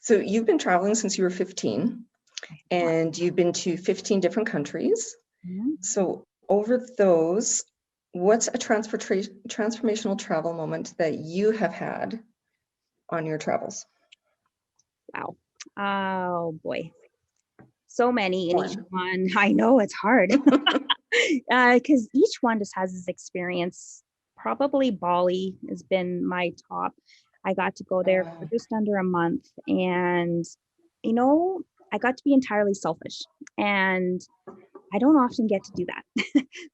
So you've been traveling since you were 15 and you've been to 15 different countries. Mm-hmm. So over those, what's a transformational travel moment that you have had on your travels? Wow. Oh boy. So many in each One. one. I know it's hard because each one just has this experience. Probably Bali has been my top. I got to go there for just under a month, and you know, I got to be entirely selfish, and I don't often get to do that.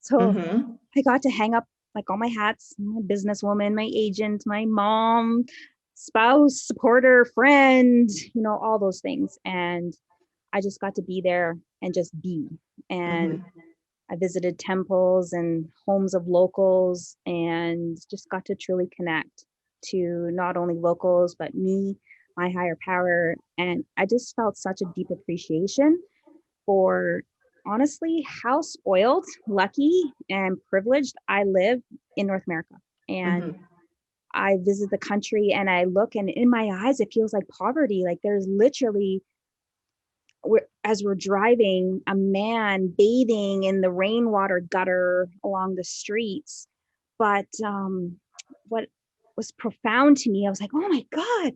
So Mm-hmm. I got to hang up like all my hats, my businesswoman, my agent, my mom, spouse, supporter, friend, all those things. And I just got to be there and just be. And Mm-hmm. I visited temples and homes of locals and just got to truly connect to not only locals, but me, my higher power. And I just felt such a deep appreciation for honestly how spoiled, lucky, and privileged I live in North America. And Mm-hmm. I visit the country and I look, and in my eyes, it feels like poverty. Like there's literally, as we're driving, a man bathing in the rainwater gutter along the streets. But what was profound to me, I was like, oh my God,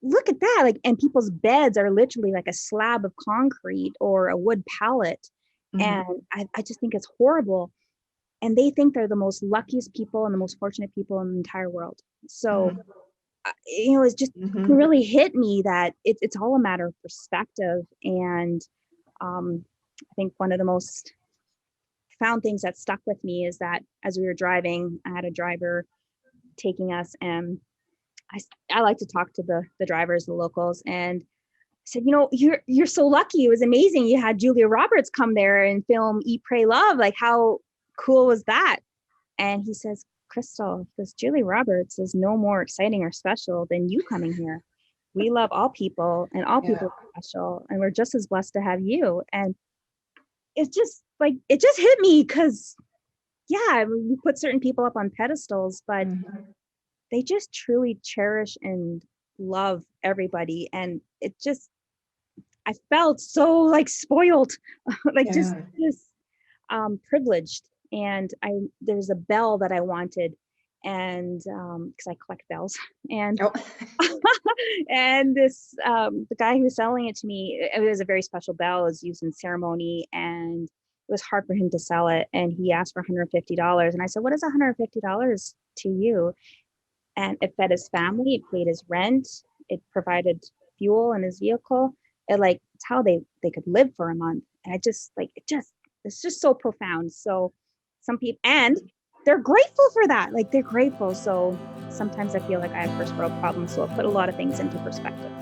look at that. Like, and people's beds are literally like a slab of concrete or a wood pallet. Mm-hmm. And I just think it's horrible. And they think they're the most luckiest people and the most fortunate people in the entire world. So, it's just Mm-hmm. really hit me that it's all a matter of perspective. And I think one of the most profound things that stuck with me is that as we were driving, I had a driver taking us, and I like to talk to the drivers, the locals, and I said, you're so lucky. It was amazing. You had Julia Roberts come there and film Eat, Pray, Love. Like, how cool was that? And he says, Crystal, this Julia Roberts is no more exciting or special than you coming here. We love all people, and all people are special, and we're just as blessed to have you. And it's just like, it just hit me because, yeah, we put certain people up on pedestals, but they just truly cherish and love everybody. And I felt so like spoiled, like just privileged. And there was a bell that I wanted, and because I collect bells, and and this the guy who was selling it to me, it was a very special bell. It was used in ceremony, and it was hard for him to sell it. And he asked for $150, and I said, "What is $150 to you?" And it fed his family, it paid his rent, it provided fuel in his vehicle. It's how they could live for a month. And it's just so profound. So some people, and they're grateful for that. Like, they're grateful. So sometimes I feel like I have first world problems. So I'll put a lot of things into perspective.